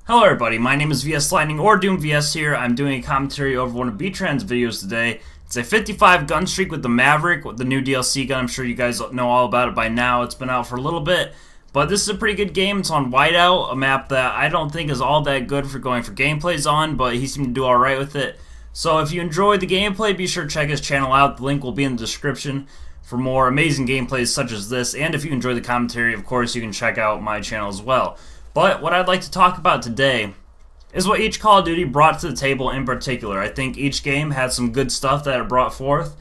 Hello everybody, my name is VS Lightning or Doom VS here. I'm doing a commentary over one of B-Tran's videos today. It's a 55 gun streak with the Maverick, with the new DLC gun. I'm sure you guys know all about it by now. It's been out for a little bit, but this is a pretty good game. It's on Whiteout, a map that I don't think is all that good for going for gameplays on, but he seemed to do alright with it. So if you enjoyed the gameplay, be sure to check his channel out. The link will be in the description for more amazing gameplays such as this. And if you enjoy the commentary, of course, you can check out my channel as well. But what I'd like to talk about today is what each Call of Duty brought to the table in particular. I think each game had some good stuff that it brought forth.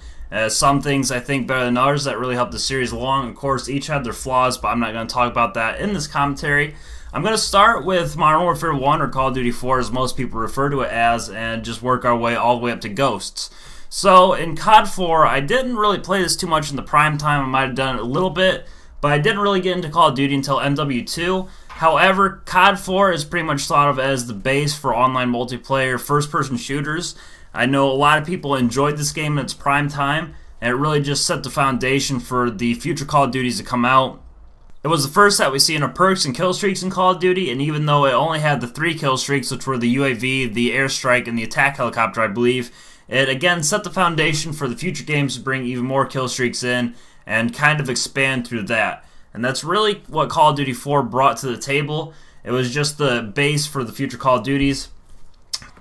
Some things I think better than others that really helped the series along. Of course, each had their flaws, but I'm not going to talk about that in this commentary. I'm going to start with Modern Warfare 1 or Call of Duty 4 as most people refer to it as, and just work our way all the way up to Ghosts. So in COD 4, I didn't really play this too much in the prime time. I might have done it a little bit, but I didn't really get into Call of Duty until MW2. However, COD 4 is pretty much thought of as the base for online multiplayer first-person shooters. I know a lot of people enjoyed this game in its prime time, and it really just set the foundation for the future Call of Duties to come out. It was the first that we see in our perks and kill streaks in Call of Duty, and even though it only had the 3 kill streaks, which were the UAV, the airstrike, and the attack helicopter, I believe, it again set the foundation for the future games to bring even more kill streaks in and kind of expand through that. And that's really what Call of Duty 4 brought to the table. It was just the base for the future Call of Duties.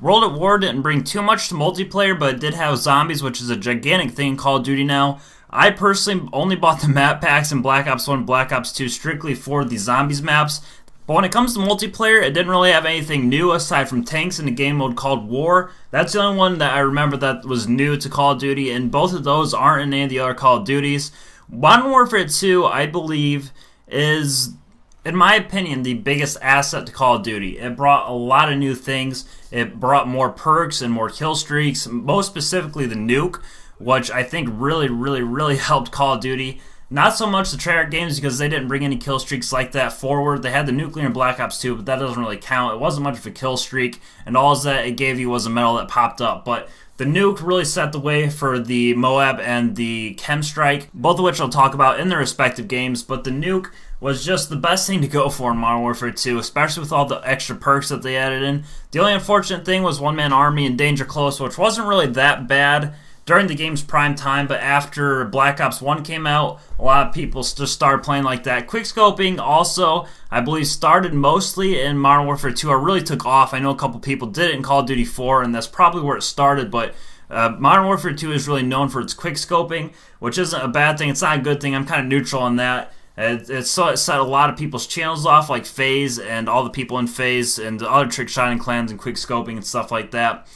World at War didn't bring too much to multiplayer, but it did have zombies, which is a gigantic thing in Call of Duty now. I personally only bought the map packs in Black Ops 1 and Black Ops 2 strictly for the zombies maps. But when it comes to multiplayer, it didn't really have anything new aside from tanks in a game mode called War. That's the only one that I remember that was new to Call of Duty, and both of those aren't in any of the other Call of Duties. Modern Warfare 2, I believe, is, in my opinion, the biggest asset to Call of Duty. It brought a lot of new things. It brought more perks and more kill streaks, most specifically the nuke, which I think really helped Call of Duty. Not so much the Treyarch games because they didn't bring any kill streaks like that forward. They had the nuclear in Black Ops 2, but that doesn't really count. It wasn't much of a kill streak, and all that it gave you was a medal that popped up. But the nuke really set the way for the Moab and the ChemStrike, both of which I'll talk about in their respective games, but the nuke was just the best thing to go for in Modern Warfare 2, especially with all the extra perks that they added in. The only unfortunate thing was One Man Army and Danger Close, which wasn't really that bad during the game's prime time, but after Black Ops 1 came out, a lot of people just started playing like that. Quickscoping also, I believe, started mostly in Modern Warfare 2, or really took off. I know a couple people did it in Call of Duty 4, and that's probably where it started, but Modern Warfare 2 is really known for its quickscoping, which isn't a bad thing. It's not a good thing. I'm kind of neutral on that. It set a lot of people's channels off, like FaZe and all the people in FaZe and the other trick shotting clans and quickscoping and stuff like that.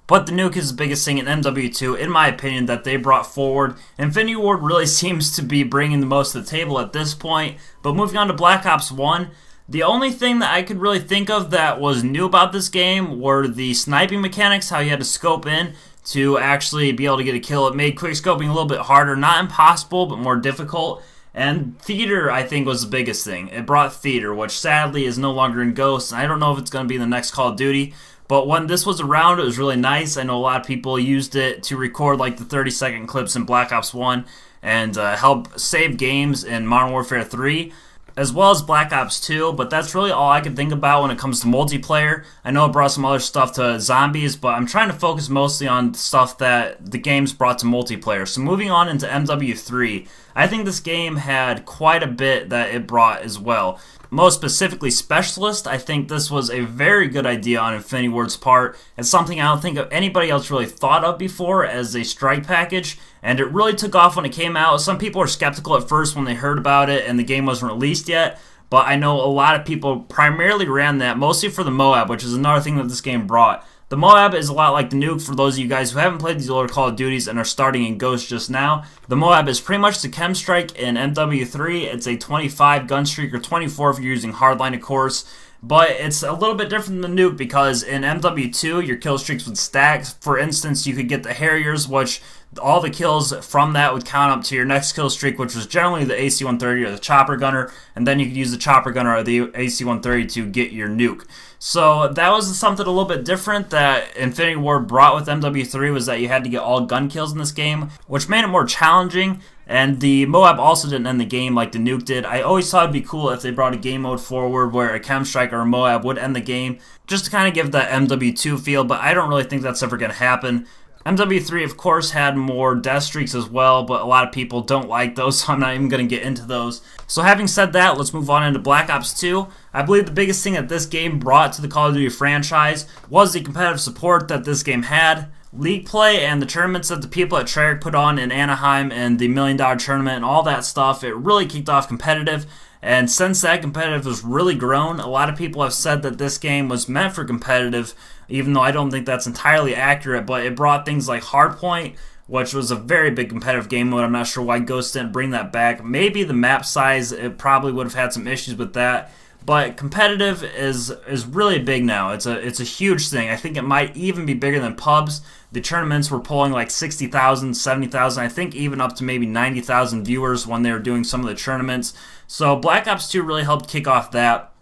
But the nuke is the biggest thing in MW2, in my opinion, that they brought forward. Infinity Ward really seems to be bringing the most to the table at this point. But moving on to Black Ops 1, the only thing that I could really think of that was new about this game were the sniping mechanics, how you had to scope in to actually be able to get a kill. It made quickscoping a little bit harder, not impossible, but more difficult. And theater, I think, was the biggest thing. It brought theater, which sadly is no longer in Ghosts. I don't know if it's going to be in the next Call of Duty. But when this was around, it was really nice. I know a lot of people used it to record like the 30-second clips in Black Ops 1 and help save games in Modern Warfare 3, as well as Black Ops 2, but that's really all I can think about when it comes to multiplayer. I know it brought some other stuff to zombies, but I'm trying to focus mostly on stuff that the game's brought to multiplayer. So moving on into MW3, I think this game had quite a bit that it brought as well. Most specifically Specialist, I think this was a very good idea on Infinity Ward's part. It's something I don't think anybody else really thought of before as a strike package, and it really took off when it came out. Some people were skeptical at first when they heard about it and the game wasn't released yet, but I know a lot of people primarily ran that, mostly for the Moab, which is another thing that this game brought. The Moab is a lot like the nuke for those of you guys who haven't played these older Call of Duties and are starting in Ghost just now. The Moab is pretty much the ChemStrike in MW3. It's a 25 gun streak, or 24 if you're using Hardline, of course. But it's a little bit different than the nuke because in MW2, your kill streaks would stack. For instance, you could get the Harriers, which all the kills from that would count up to your next kill streak, which was generally the AC-130 or the Chopper Gunner, and then you could use the Chopper Gunner or the AC-130 to get your nuke. So that was something a little bit different that Infinity Ward brought with MW3, was that you had to get all gun kills in this game, which made it more challenging. And the Moab also didn't end the game like the nuke did. I always thought it'd be cool if they brought a game mode forward where a ChemStrike or a Moab would end the game, just to kind of give that MW2 feel, but I don't really think that's ever going to happen. MW3, of course, had more death streaks as well, but a lot of people don't like those, so I'm not even going to get into those. So having said that, let's move on into Black Ops 2. I believe the biggest thing that this game brought to the Call of Duty franchise was the competitive support that this game had. League play and the tournaments that the people at Treyarch put on in Anaheim and the $1 Million tournament and all that stuff, it really kicked off competitive. And since that competitive has really grown, a lot of people have said that this game was meant for competitive, even though I don't think that's entirely accurate, but it brought things like Hardpoint, which was a very big competitive game mode. I'm not sure why Ghost didn't bring that back. Maybe the map size, it probably would have had some issues with that. But competitive is really big now. It's a huge thing. I think it might even be bigger than pubs. The tournaments were pulling like 60,000, 70,000, I think even up to maybe 90,000 viewers when they were doing some of the tournaments. So Black Ops 2 really helped kick off that.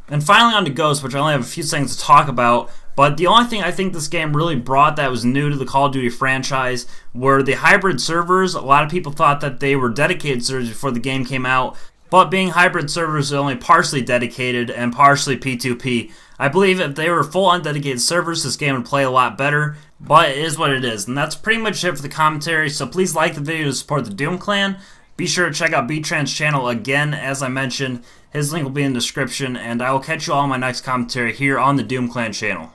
And finally on to Ghost, which I only have a few things to talk about. But the only thing I think this game really brought that was new to the Call of Duty franchise were the hybrid servers. A lot of people thought that they were dedicated servers before the game came out. But being hybrid servers are only partially dedicated and partially P2P. I believe if they were full undedicated servers, this game would play a lot better. But it is what it is. And that's pretty much it for the commentary. So please like the video to support the Doom Clan. Be sure to check out B-Tran's channel again, as I mentioned. His link will be in the description. And I will catch you all in my next commentary here on the Doom Clan channel.